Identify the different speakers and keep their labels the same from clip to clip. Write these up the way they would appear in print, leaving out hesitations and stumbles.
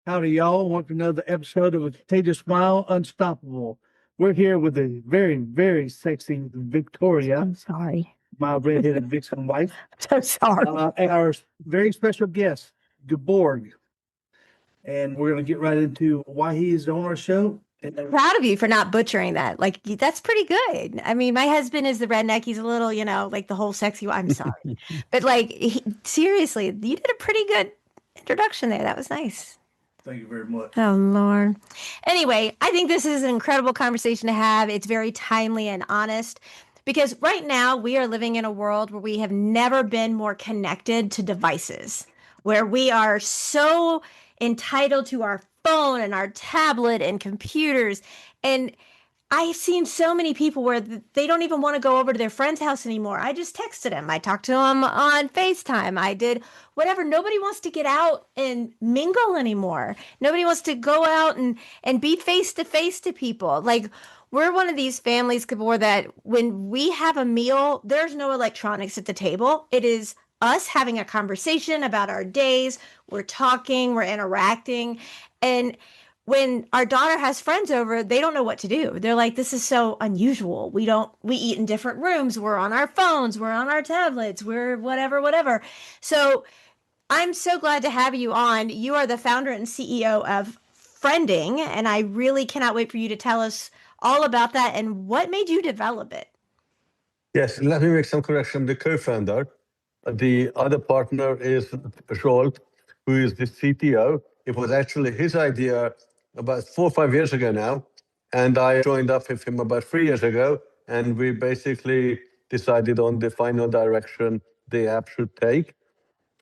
Speaker 1: Howdy, y'all. Want to know the episode of A Contagious Smile Unstoppable? We're here with a very, very sexy Victoria,
Speaker 2: I'm sorry.
Speaker 1: my redheaded vixen wife,
Speaker 2: I'm so sorry.
Speaker 1: and our very special guest, Gaborg. And we're going to get right into why he is on our show.
Speaker 2: Proud of you for not butchering that. Like, that's pretty good. I mean, my husband is the redneck. He's a little, like the whole sexy. I'm sorry. But like, seriously, you did a pretty good introduction there. That was nice.
Speaker 1: Thank you very much.
Speaker 2: Oh, Lord. Anyway, I think this is an incredible conversation to have. It's very timely and honest because right now we are living in a world where we have never been more connected to devices, where we are so entitled to our phone and our tablet and computers. And I've seen so many people where they don't even want to go over to their friend's house anymore. I just texted him. I talked to him on FaceTime. I did whatever. Nobody wants to get out and mingle anymore. Nobody wants to go out and be face to face to people. Like, we're one of these families, Gabor, that when we have a meal, there's no electronics at the table. It is us having a conversation about our days. We're talking, we're interacting. And when our daughter has friends over, they don't know what to do. They're like, this is so unusual. We eat in different rooms. We're on our phones. We're on our tablets. We're whatever, whatever. So I'm so glad to have you on. You are the founder and CEO of Friending, and I really cannot wait for you to tell us all about that and what made you develop it.
Speaker 3: Yes, let me make some correction. The co-founder, the other partner is Scholt, who is the CTO. It was actually his idea about 4 or 5 years ago now, and I joined up with him about 3 years ago, and we basically decided on the final direction the app should take.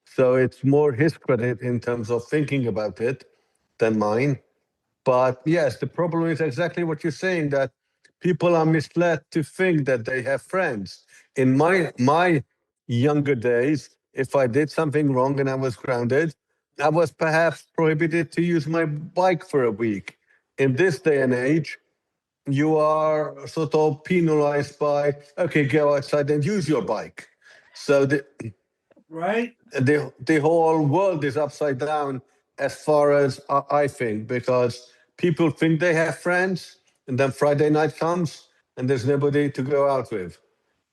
Speaker 3: So it's more his credit in terms of thinking about it than mine. But yes, the problem is exactly what you're saying, that people are misled to think that they have friends. In my younger days, if I did something wrong and I was grounded, I was perhaps prohibited to use my bike for a week. In this day and age, you are sort of penalized by, okay, go outside and use your bike. So
Speaker 1: Right?
Speaker 3: the whole world is upside down as far as I think, because people think they have friends, and then Friday night comes and there's nobody to go out with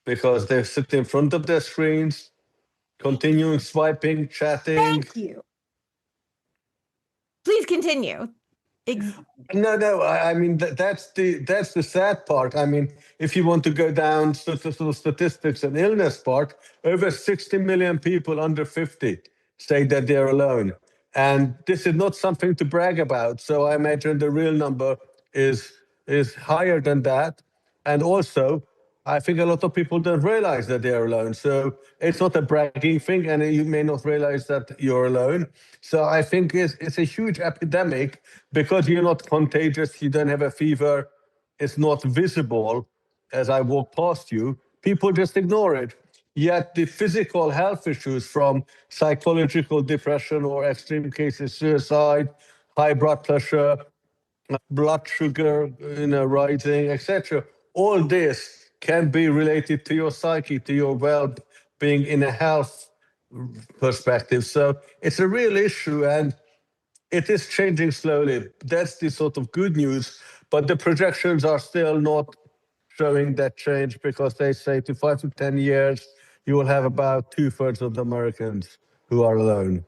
Speaker 3: because they sit in front of their screens, continuing swiping, chatting.
Speaker 2: Thank you. Please continue.
Speaker 3: No. I mean that's the sad part. I mean, if you want to go down to statistics and illness part, over 60 million people under 50 say that they're alone, and this is not something to brag about. So I imagine the real number is higher than that, and also I think a lot of people don't realize that they're alone. So it's not a bragging thing, and you may not realize that you're alone. So I think it's a huge epidemic because you're not contagious, you don't have a fever, it's not visible as I walk past you. People just ignore it. Yet the physical health issues from psychological depression or extreme cases, suicide, high blood pressure, blood sugar, rising, etc. All this can be related to your psyche, to your well-being in a health perspective. So it's a real issue, and it is changing slowly. That's the sort of good news, but the projections are still not showing that change, because they say to 5 to 10 years, you will have about 2/3 of the Americans who are alone.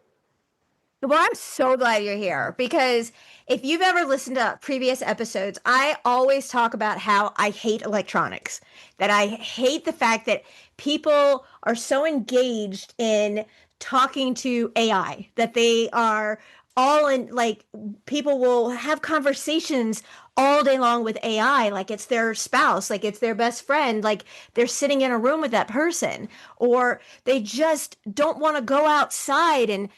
Speaker 2: Well, I'm so glad you're here because if you've ever listened to previous episodes, I always talk about how I hate electronics, that I hate the fact that people are so engaged in talking to AI, that they are all in, like, people will have conversations all day long with AI, like it's their spouse, like it's their best friend, like they're sitting in a room with that person, or they just don't want to go outside. And,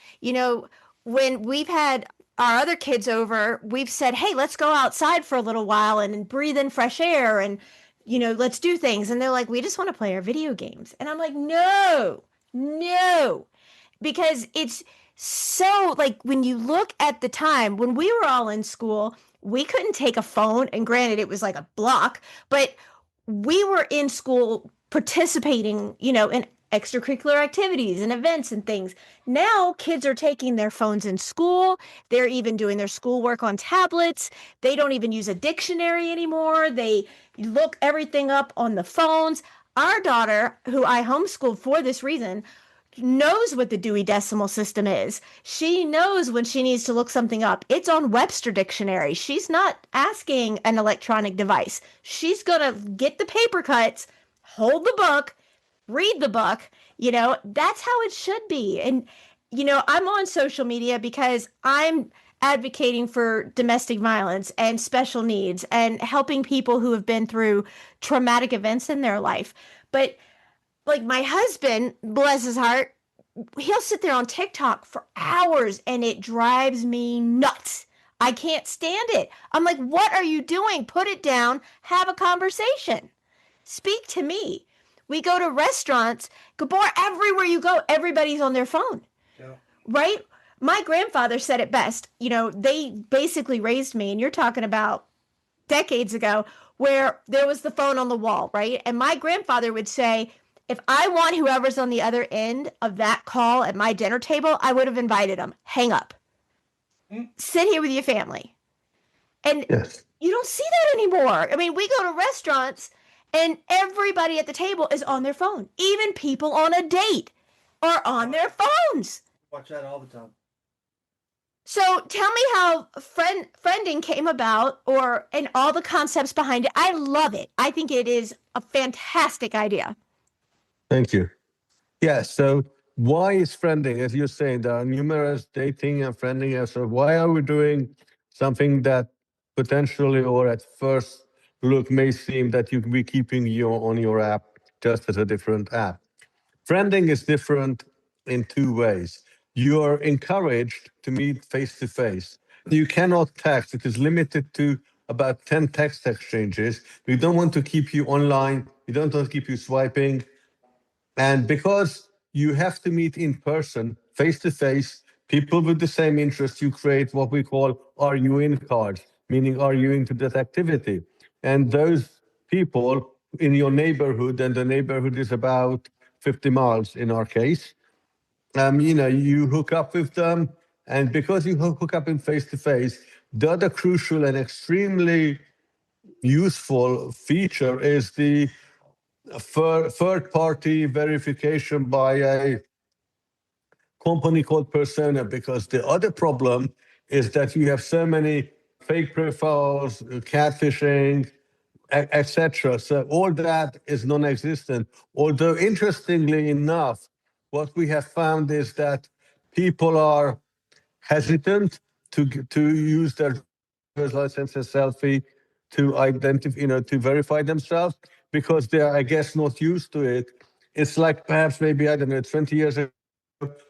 Speaker 2: when we've had our other kids over, we've said, hey, let's go outside for a little while and breathe in fresh air and, let's do things. And they're like, we just want to play our video games. And I'm like, no, no, because it's so, like, when you look at the time when we were all in school, we couldn't take a phone. And granted, it was like a block, but we were in school participating, in extracurricular activities and events and things. Now kids are taking their phones in school. They're even doing their schoolwork on tablets. They don't even use a dictionary anymore. They look everything up on the phones. Our daughter, who I homeschooled for this reason, knows what the Dewey Decimal System is. She knows when she needs to look something up. It's on Webster Dictionary. She's not asking an electronic device. She's going to get the paper cuts, hold the book, read the book. That's how it should be. And, I'm on social media because I'm advocating for domestic violence and special needs and helping people who have been through traumatic events in their life. But like my husband, bless his heart, he'll sit there on TikTok for hours and it drives me nuts. I can't stand it. I'm like, what are you doing? Put it down, have a conversation. Speak to me. We go to restaurants, Gabor, everywhere you go, everybody's on their phone. Yeah. Right? My grandfather said it best. They basically raised me, and you're talking about decades ago, where there was the phone on the wall, right? And my grandfather would say, if I want whoever's on the other end of that call at my dinner table, I would have invited them. Hang up. Sit here with your family. And
Speaker 3: Yes.
Speaker 2: You don't see that anymore. I mean, we go to restaurants and everybody at the table is on their phone. Even people on a date are on their phones.
Speaker 1: Watch that all the time.
Speaker 2: So tell me how friending came about, and all the concepts behind it. I love it. I think it is a fantastic idea.
Speaker 3: Thank you. Yeah. So why is friending? As you're saying, there are numerous dating and friending apps. So why are we doing something that potentially or at first look may seem that you can be keeping you on your app just as a different app? Friending is different in two ways. You are encouraged to meet face to face. You cannot text. It is limited to about 10 text exchanges. We don't want to keep you online. We don't want to keep you swiping. And because you have to meet in person, face to face, people with the same interest, you create what we call are you in cards, meaning are you into that activity? And those people in your neighborhood, and the neighborhood is about 50 miles in our case, you hook up with them. And because you hook up in face to face, the other crucial and extremely useful feature is the third party verification by a company called Persona, because the other problem is that you have so many fake profiles, catfishing, etc. So all that is non-existent. Although interestingly enough, what we have found is that people are hesitant to use their driver's license and selfie to identify, to verify themselves, because they're, I guess, not used to it. It's like perhaps maybe, I don't know, 20 years ago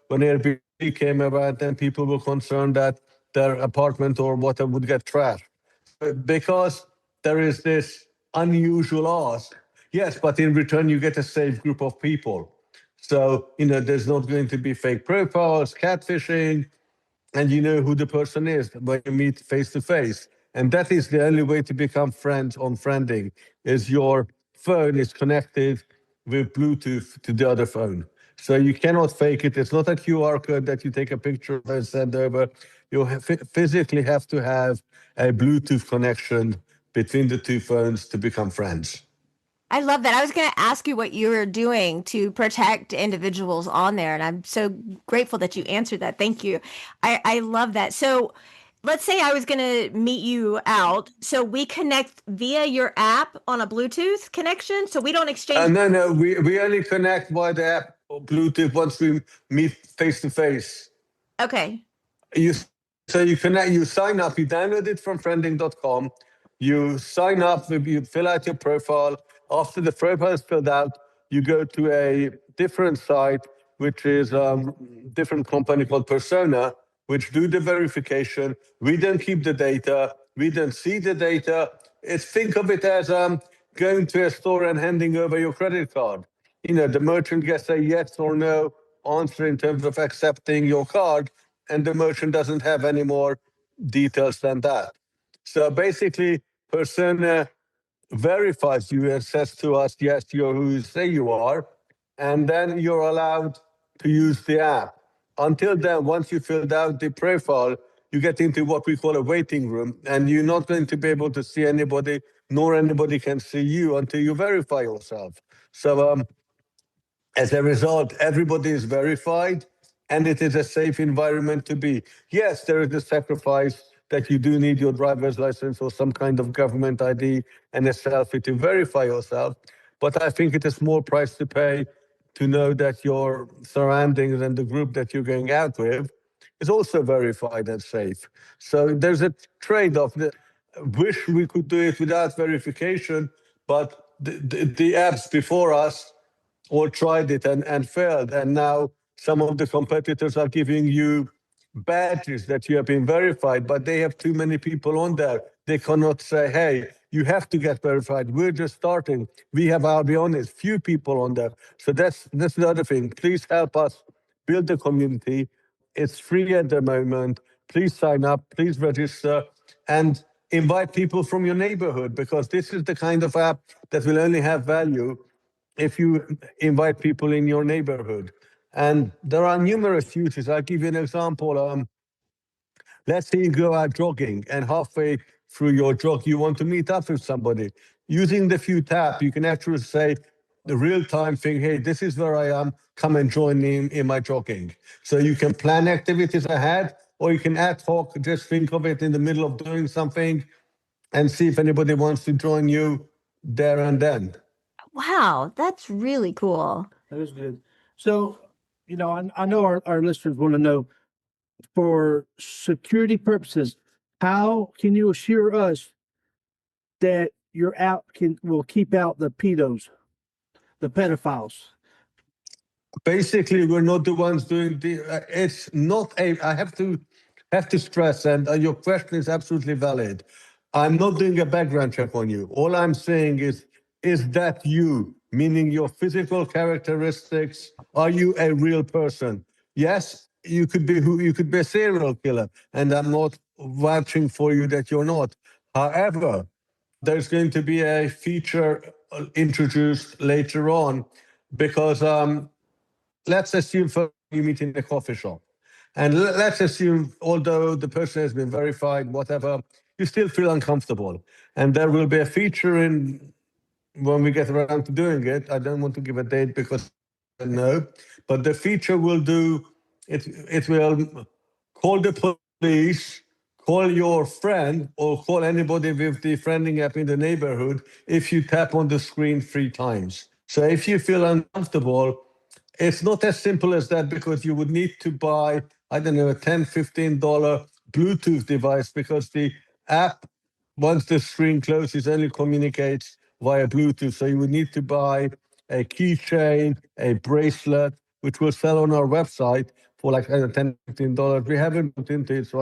Speaker 3: when Airbnb came about, then people were concerned that their apartment or whatever would get trashed. But because there is this unusual ask, yes, but in return you get a safe group of people. So, there's not going to be fake profiles, catfishing, and you know who the person is when you meet face to face. And that is the only way to become friends on friending, is your phone is connected with Bluetooth to the other phone. So you cannot fake it. It's not a QR code that you take a picture of and send over. You physically have to have a Bluetooth connection between the two phones to become friends.
Speaker 2: I love that. I was going to ask you what you were doing to protect individuals on there, and I'm so grateful that you answered that. Thank you. I love that. So let's say I was going to meet you out. So we connect via your app on a Bluetooth connection. So we don't exchange.
Speaker 3: No. We only connect by the app or Bluetooth once we meet face to face.
Speaker 2: Okay.
Speaker 3: You connect. You sign up. You download it from friending.com. You sign up. You fill out your profile. After the profile is filled out, you go to a different site, which is different company called Persona, which do the verification. We don't keep the data. We don't see the data. Think of it as going to a store and handing over your credit card. The merchant gets a yes or no answer in terms of accepting your card, and the merchant doesn't have any more details than that. So basically, Persona verifies you and says to us, yes, you're who you say you are. and then you're allowed to use the app. Until then, once you filled out the profile, you get into what we call a waiting room, and you're not going to be able to see anybody, nor anybody can see you until you verify yourself. So as a result, everybody is verified and it is a safe environment to be. Yes, there is a sacrifice that you do need your driver's license or some kind of government ID and a selfie to verify yourself. But I think it is more price to pay to know that your surroundings and the group that you're going out with is also verified and safe. So there's a trade-off. Wish we could do it without verification, but the apps before us all tried it and failed. And now some of the competitors are giving you badges that you have been verified, but they have too many people on there. They cannot say, hey, you have to get verified. We're just starting. We have, I'll be honest, few people on there. So that's the other thing. Please help us build the community. It's free at the moment. Please sign up, please register, and invite people from your neighborhood, because this is the kind of app that will only have value if you invite people in your neighborhood. And there are numerous uses. I'll give you an example. Let's say you go out jogging and halfway through your jog, you want to meet up with somebody. Using the few tap, you can actually say the real-time thing, hey, this is where I am, come and join me in my jogging. So you can plan activities ahead, or you can ad hoc, just think of it in the middle of doing something and see if anybody wants to join you there and then.
Speaker 2: Wow, that's really cool.
Speaker 1: That is good. So, I know our listeners want to know, for security purposes, how can you assure us that your app will keep out the pedophiles?
Speaker 3: Basically, we're not the ones doing the. It's not a. I have to stress, and your question is absolutely valid. I'm not doing a background check on you. All I'm saying is that you, meaning your physical characteristics, are you a real person? Yes, you could be who you could be a serial killer, and I'm not vouching for you that you're not. However, there's going to be a feature introduced later on, because let's assume you meet in a coffee shop. And let's assume, although the person has been verified, whatever, you still feel uncomfortable. And there will be a feature in when we get around to doing it. I don't want to give a date because I don't know, but the feature will do it. It will call the police, call your friend, or call anybody with the friending app in the neighborhood if you tap on the screen 3 times. So if you feel uncomfortable, it's not as simple as that, because you would need to buy, I don't know, a $10, $15 Bluetooth device, because the app, once the screen closes, only communicates via Bluetooth. So you would need to buy a keychain, a bracelet, which will sell on our website for like $10, $15. We haven't looked into it, so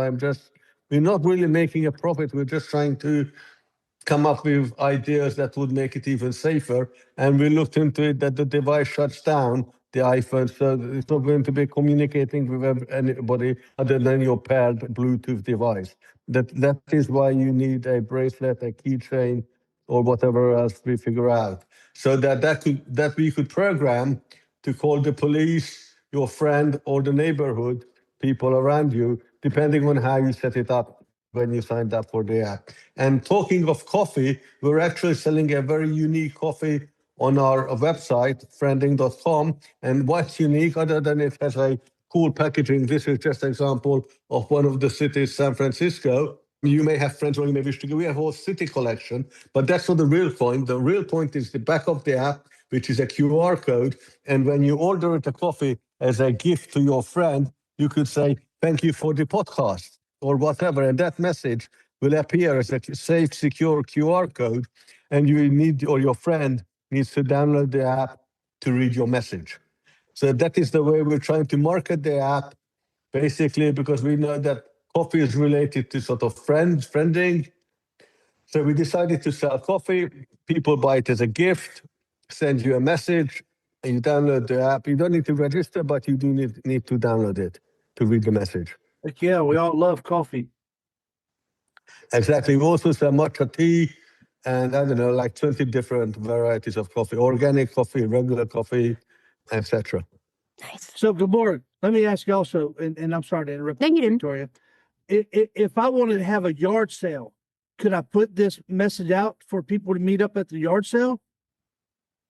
Speaker 3: we're not really making a profit. We're just trying to come up with ideas that would make it even safer. And we looked into it that the device shuts down, the iPhone, so it's not going to be communicating with anybody other than your paired Bluetooth device. That is why you need a bracelet, a keychain, or whatever else we figure out. So that we could program to call the police, your friend, or the neighborhood people around you, depending on how you set it up when you signed up for the app. And talking of coffee, we're actually selling a very unique coffee on our website, friending.com. And what's unique, other than it has a cool packaging, this is just an example of one of the cities, San Francisco. You may have friends or you may wish to go. We have a whole city collection, but that's not the real point. The real point is the back of the app, which is a QR code. And when you order a coffee as a gift to your friend, you could say, thank you for the podcast, or whatever. And that message will appear as a safe, secure QR code. And you need, or your friend needs to download the app to read your message. So that is the way we're trying to market the app, basically, because we know that coffee is related to sort of friending. So we decided to sell coffee. People buy it as a gift, send you a message, and you download the app. You don't need to register, but you do need to download it to read the message.
Speaker 1: Heck yeah, we all love coffee.
Speaker 3: Exactly. We also sell matcha tea and I don't know, like 20 different varieties of coffee, organic coffee, regular coffee. etc.
Speaker 2: Nice.
Speaker 1: So, Gaborg, let me ask you also, and I'm sorry to interrupt
Speaker 2: No, you didn't.
Speaker 1: Victoria. If I wanted to have a yard sale, could I put this message out for people to meet up at the yard sale?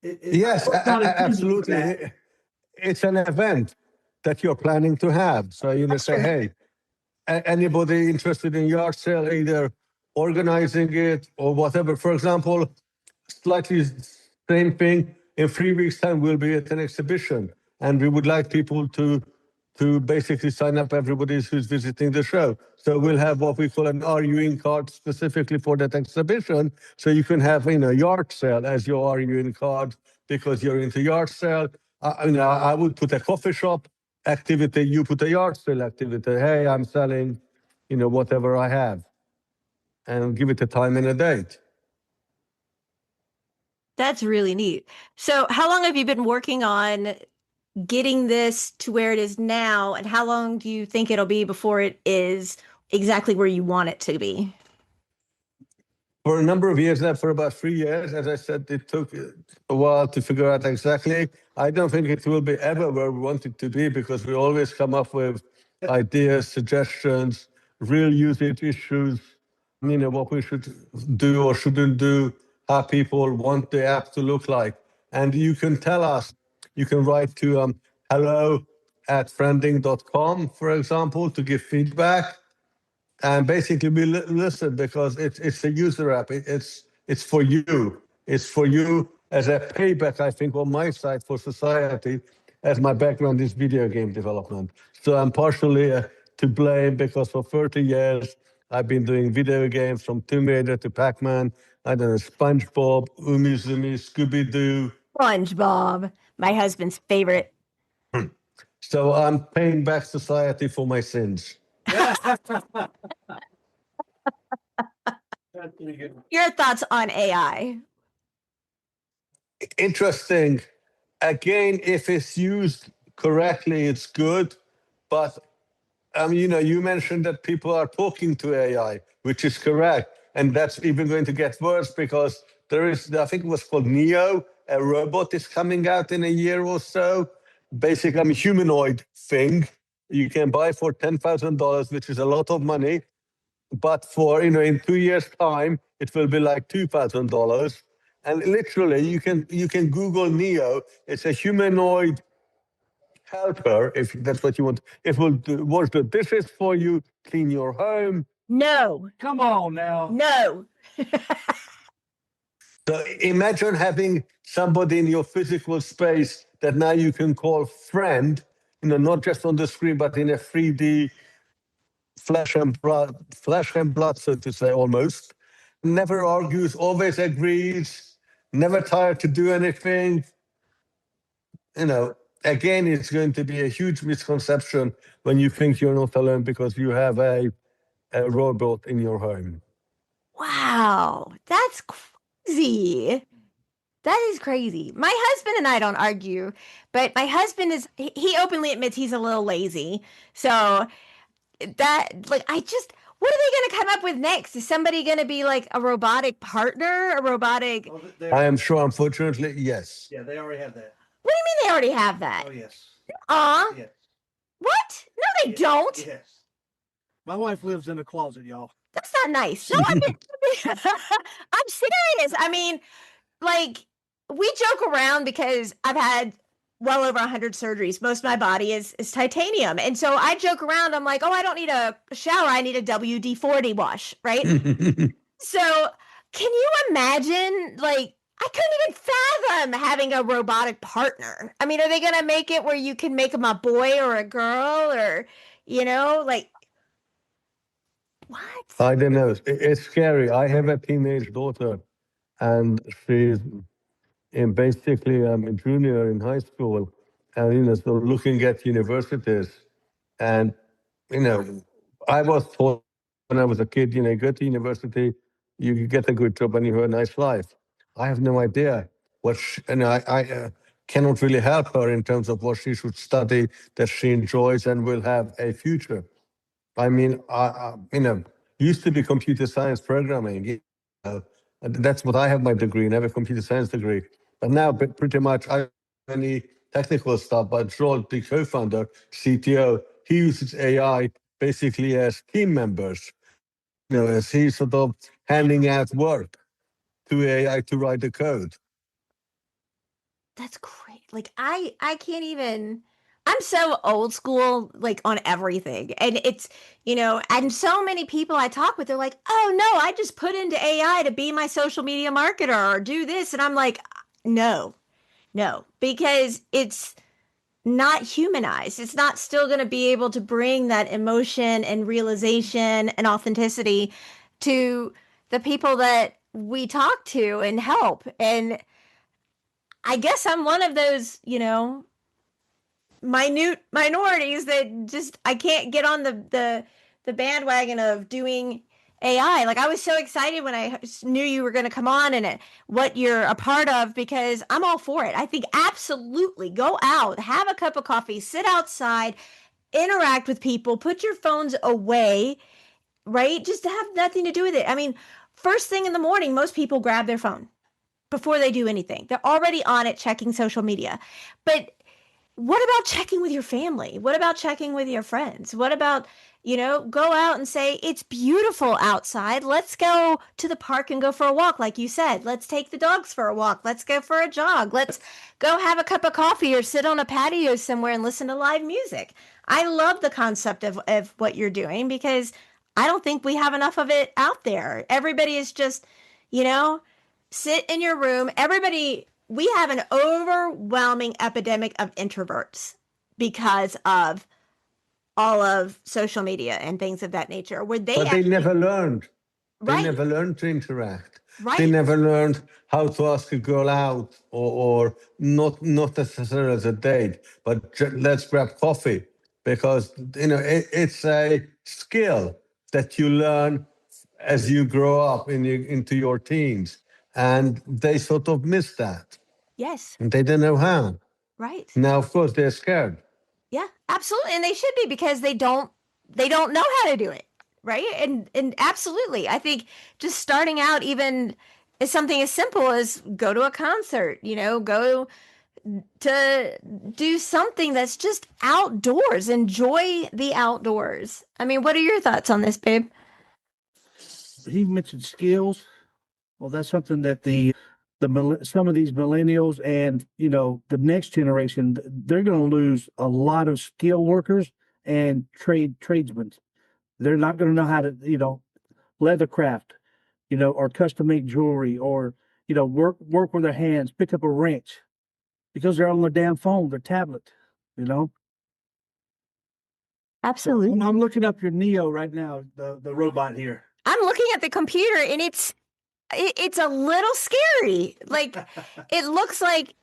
Speaker 3: Yes, absolutely. It's an event that you're planning to have. So, say, hey, anybody interested in yard sale, either organizing it or whatever. For example, slightly same thing. In 3 weeks' time, we'll be at an exhibition, and we would like people to basically sign up everybody who's visiting the show. So we'll have what we call an RUing card specifically for that exhibition. So you can have yard sale as your RUing card because you're into yard sale. I would put a coffee shop activity. You put a yard sale activity. Hey, I'm selling, whatever I have, and give it a time and a date.
Speaker 2: That's really neat. So, how long have you been working on getting this to where it is now, and how long do you think it'll be before it is exactly where you want it to be?
Speaker 3: For a number of years now, for about 3 years, as I said, it took a while to figure out exactly. I don't think it will be ever where we want it to be because we always come up with ideas, suggestions, real usage issues, what we should do or shouldn't do, how people want the app to look like. And you can tell us, you can write to hello@friending.com, for example, to give feedback. And basically we listen because it's a user app. It's for you. It's for you as a payback, I think, on my side for society, as my background is video game development. So I'm partially to blame because for 30 years I've been doing video games from Tomb Raider to Pac-Man, I don't know, SpongeBob, Umizoomi, Scooby-Doo.
Speaker 2: SpongeBob, my husband's favorite.
Speaker 3: So I'm paying back society for my sins.
Speaker 2: Your thoughts on AI?
Speaker 3: Interesting. Again, if it's used correctly, it's good. But you mentioned that people are talking to AI, which is correct, and that's even going to get worse because there is, I think it was called Neo, a robot is coming out in a year or so. Basically, a humanoid thing you can buy for $10,000, which is a lot of money. But for in 2 years' time, it will be like $2,000. And literally, you can Google Neo. It's a humanoid helper, if that's what you want. It will wash the dishes for you, clean your home.
Speaker 2: No.
Speaker 1: Come on now.
Speaker 2: No.
Speaker 3: So imagine having somebody in your physical space that now you can call friend, not just on the screen, but in a 3D flesh and blood, so to say, almost. Never argues, always agrees, never tired to do anything. Again, it's going to be a huge misconception when you think you're not alone because you have a robot in your home.
Speaker 2: Wow, that's crazy. That is crazy. My husband and I don't argue, but my husband he openly admits he's a little lazy. So that, like, what are they going to come up with next? Is somebody going to be like a robotic partner, a robotic?
Speaker 3: I am sure, unfortunately, yes.
Speaker 1: Yeah, they already have that.
Speaker 2: What do you mean they already have that?
Speaker 1: Oh, yes.
Speaker 2: Yes. What? No, they don't.
Speaker 1: Yes. My wife lives in a closet, y'all.
Speaker 2: That's not nice. No, I'm serious. I mean, like, we joke around because I've had well over 100 surgeries. Most of my body is titanium. And so I joke around. I'm like, oh, I don't need a shower. I need a WD-40 wash, right? So can you imagine, like, I couldn't even fathom having a robotic partner. I mean, are they going to make it where you can make them a boy or a girl or, like, what?
Speaker 3: I don't know. It's scary. I have a teenage daughter, and she's basically a junior in high school, and so looking at universities, and I was taught when I was a kid, go to university, you get a good job, and you have a nice life. I have no idea what, I cannot really help her in terms of what she should study that she enjoys and will have a future. I mean, used to be computer science programming. And that's what I have my degree, and I have a computer science degree. But now, pretty much, I any technical stuff, but Joel, the co-founder, CTO, he uses AI basically as team members. As he's sort of handing out work to AI to write the code.
Speaker 2: That's great. Like I can't even, I'm so old school like on everything. And it's, and so many people I talk with, they're like, "Oh no, I just put into AI to be my social media marketer or do this." And I'm like, "No. No, because it's not humanized. It's not still going to be able to bring that emotion and realization and authenticity to the people that we talk to and help." And I guess I'm one of those, minute minorities that just I can't get on the bandwagon of doing AI. Like I was so excited when I knew you were going to come on and what you're a part of because I'm all for it. I think absolutely go out, have a cup of coffee, sit outside, interact with people, put your phones away, right? Just to have nothing to do with it. I mean, first thing in the morning, most people grab their phone before they do anything. They're already on it checking social media. But what about checking with your family? What about checking with your friends? What about, go out and say, "It's beautiful outside. Let's go to the park and go for a walk." Like you said, let's take the dogs for a walk. Let's go for a jog. Let's go have a cup of coffee or sit on a patio somewhere and listen to live music. I love the concept of what you're doing because I don't think we have enough of it out there. Everybody is just, you know, sit in your room. We have an overwhelming epidemic of introverts because of all of social media and things of that nature, where they
Speaker 3: But they
Speaker 2: actually,
Speaker 3: never learned. They
Speaker 2: right,
Speaker 3: never learned to interact. They
Speaker 2: right,
Speaker 3: never learned how to ask a girl out, or not necessarily as a date, but let's grab coffee, because it's a skill that you learn as you grow up into your teens, and they sort of miss that,
Speaker 2: yes,
Speaker 3: and they don't know how.
Speaker 2: right,
Speaker 3: Now, of course, they're scared.
Speaker 2: yeah, absolutely, and they should be because they don't know how to do it, right, and absolutely, I think just starting out even is something as simple as go to a concert, go to do something that's just outdoors. Enjoy the outdoors. I mean, what are your thoughts on this, babe?
Speaker 1: He mentioned skills. Well, that's something that some of these millennials and the next generation, they're going to lose a lot of skilled workers and tradesmen. They're not going to know how to leather craft, or custom make jewelry, or work with their hands, pick up a wrench, because they're on their damn phone, their tablet. You know.
Speaker 2: Absolutely.
Speaker 1: I'm looking up your Neo right now, the robot here.
Speaker 2: I'm looking at the computer and it's a little scary. Like it looks like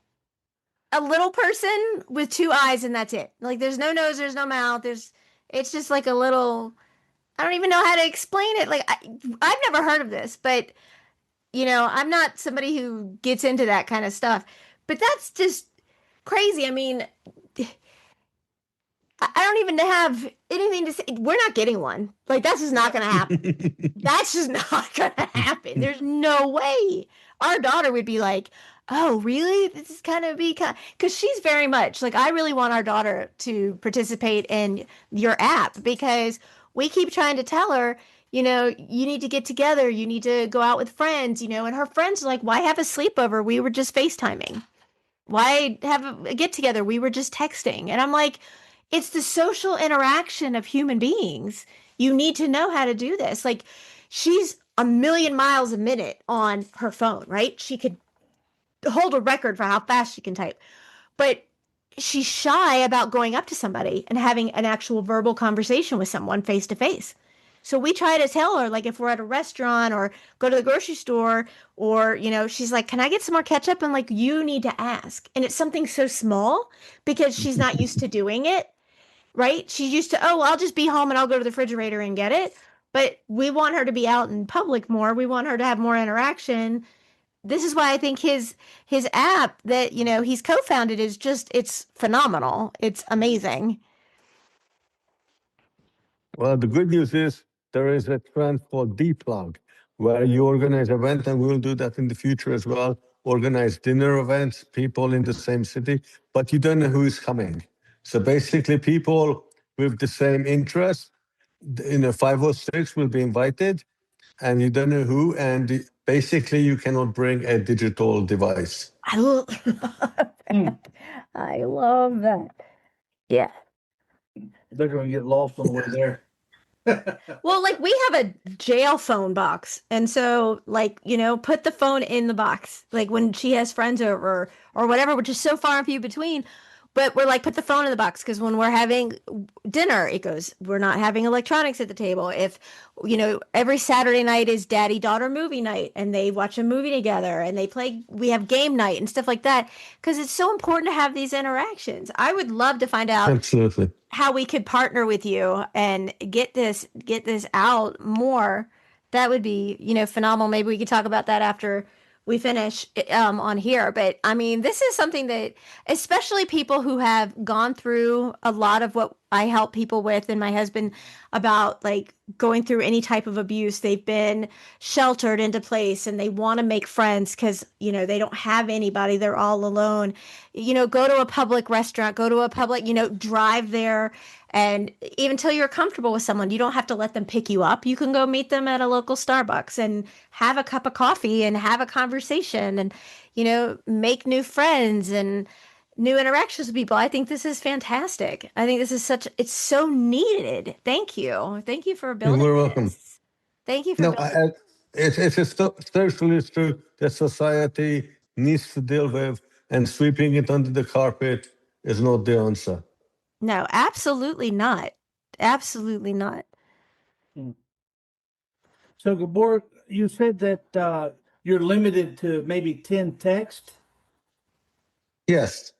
Speaker 2: a little person with two eyes and that's it. Like there's no nose, there's no mouth. It's just like a little, I don't even know how to explain it. Like I've never heard of this, but I'm not somebody who gets into that kind of stuff. But that's just crazy. I mean, I don't even have anything to say. We're not getting one. Like that's just not going to happen. That's just not going to happen. There's no way. Our daughter would be like, "Oh, really? This is kind of because she's very much like I really want our daughter to participate in your app because we keep trying to tell her, you need to get together, you need to go out with friends, and her friends are like, "Why have a sleepover? We were just FaceTiming. Why have a get together? We were just texting." And I'm like, it's the social interaction of human beings. You need to know how to do this. Like, she's a million miles a minute on her phone, right? She could hold a record for how fast she can type, but she's shy about going up to somebody and having an actual verbal conversation with someone face to face. So we try to tell her, like, if we're at a restaurant or go to the grocery store, or, she's like, "Can I get some more ketchup?" And like, you need to ask. And it's something so small because she's not used to doing it, right? She's used to, "Oh, well, I'll just be home and I'll go to the refrigerator and get it." But we want her to be out in public more. We want her to have more interaction. This is why I think his app that, he's co-founded is it's phenomenal. It's amazing.
Speaker 3: Well, the good news is there is a trend called deplug, where you organize event, and we'll do that in the future as well, organize dinner events, people in the same city, but you don't know who is coming. So basically, people with the same interest, 5 or 6 will be invited, and you don't know who. And basically, you cannot bring a digital device.
Speaker 2: I love that. I love that. Yeah.
Speaker 1: They're going to get lost on the way there.
Speaker 2: Well, like we have a jail phone box. And so, like, put the phone in the box, like when she has friends over or whatever, which is so far and few between. But we're like, put the phone in the box because when we're having dinner, it goes, we're not having electronics at the table. If, every Saturday night is daddy-daughter movie night and they watch a movie together and we have game night and stuff like that because it's so important to have these interactions. I would love to find out
Speaker 3: Absolutely
Speaker 2: how we could partner with you and get this out more. That would be, phenomenal. Maybe we could talk about that after we finish on here. But I mean, this is something that, especially people who have gone through a lot of what I help people with and my husband about, like going through any type of abuse, they've been sheltered into place and they want to make friends because, they don't have anybody. They're all alone. Go to a public restaurant, go to a public, drive there. And even until you're comfortable with someone, you don't have to let them pick you up. You can go meet them at a local Starbucks and have a cup of coffee and have a conversation and, make new friends and new interactions with people. I think this is fantastic. I think this is it's so needed. Thank you. Thank you for building
Speaker 3: You're welcome.
Speaker 2: this. Thank you for
Speaker 3: No,
Speaker 2: building.
Speaker 3: it's a social issue that society needs to deal with, and sweeping it under the carpet is not the answer.
Speaker 2: No, absolutely not. Absolutely not.
Speaker 1: So, Gabor, you said that you're limited to maybe 10 texts.
Speaker 3: Yes.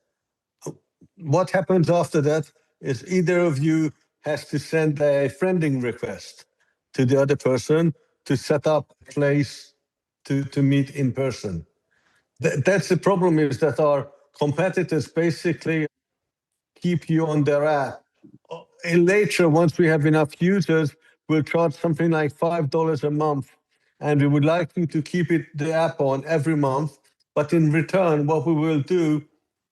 Speaker 3: What happens after that is either of you has to send a friending request to the other person to set up a place to meet in person. That's the problem, is that our competitors basically keep you on their app. And later, once we have enough users, we'll charge something like $5 a month. And we would like you to keep the app on every month. But in return, what we will do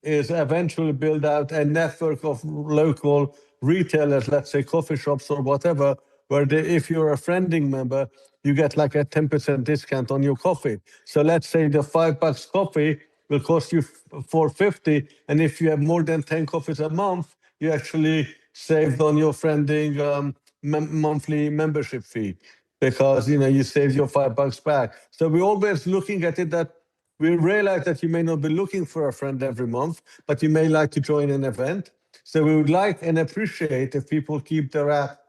Speaker 3: is eventually build out a network of local retailers, let's say coffee shops or whatever, where if you're a friending member, you get like a 10% discount on your coffee. So let's say the $5 coffee will cost you $4.50, and if you have more than 10 coffees a month, you actually saved on your friending monthly membership fee, because you save your $5 back. So we're always looking at it that we realize that you may not be looking for a friend every month, but you may like to join an event. So we would like and appreciate if people keep their app,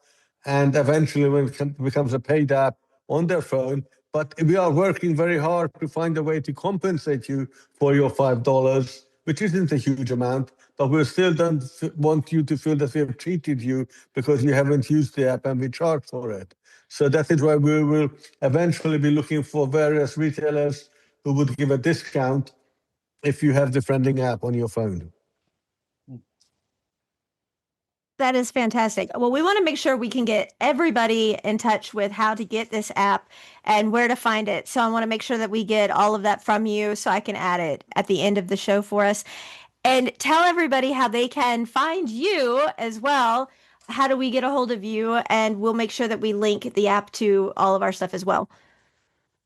Speaker 3: and eventually when it becomes a paid app, on their phone. But we are working very hard to find a way to compensate you for your $5, which isn't a huge amount, but we still don't want you to feel that we have cheated you because you haven't used the app and we charge for it. So that is why we will eventually be looking for various retailers who would give a discount if you have the friending app on your phone.
Speaker 2: That is fantastic. Well, we want to make sure we can get everybody in touch with how to get this app and where to find it. So I want to make sure that we get all of that from you so I can add it at the end of the show for us. And tell everybody how they can find you as well. How do we get a hold of you? And we'll make sure that we link the app to all of our stuff as well.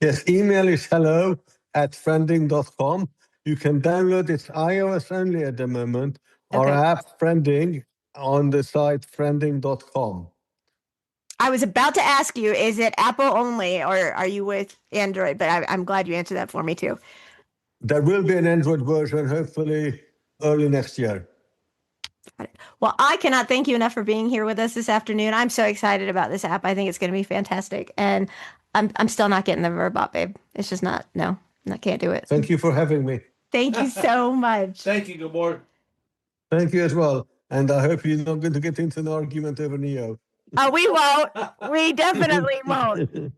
Speaker 3: Yes, email is hello@friending.com. You can download, it's iOS only at the moment, our
Speaker 2: Okay.
Speaker 3: app Friending on the site friending.com.
Speaker 2: I was about to ask you, is it Apple only or are you with Android? But I'm glad you answered that for me too.
Speaker 3: There will be an Android version, hopefully early next year.
Speaker 2: Well, I cannot thank you enough for being here with us this afternoon. I'm so excited about this app. I think it's going to be fantastic. And I'm still not getting the Verbot, babe. It's just not, no, I can't do it.
Speaker 3: Thank you for having me.
Speaker 2: Thank you so much.
Speaker 1: Thank you, Gabor.
Speaker 3: Thank you as well. And I hope you're not going to get into an argument over Neo.
Speaker 2: Oh, we won't. We definitely won't.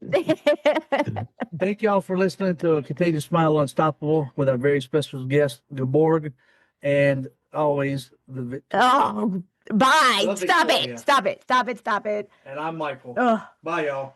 Speaker 1: Thank y'all for listening to A Contagious Smile Unstoppable with our very special guest, Gaborg, and always the.
Speaker 2: Oh, bye.
Speaker 1: Love
Speaker 2: Stop
Speaker 1: Victoria.
Speaker 2: it. Stop it. Stop it. Stop it.
Speaker 1: And I'm Michael.
Speaker 2: Ugh.
Speaker 1: Bye, y'all.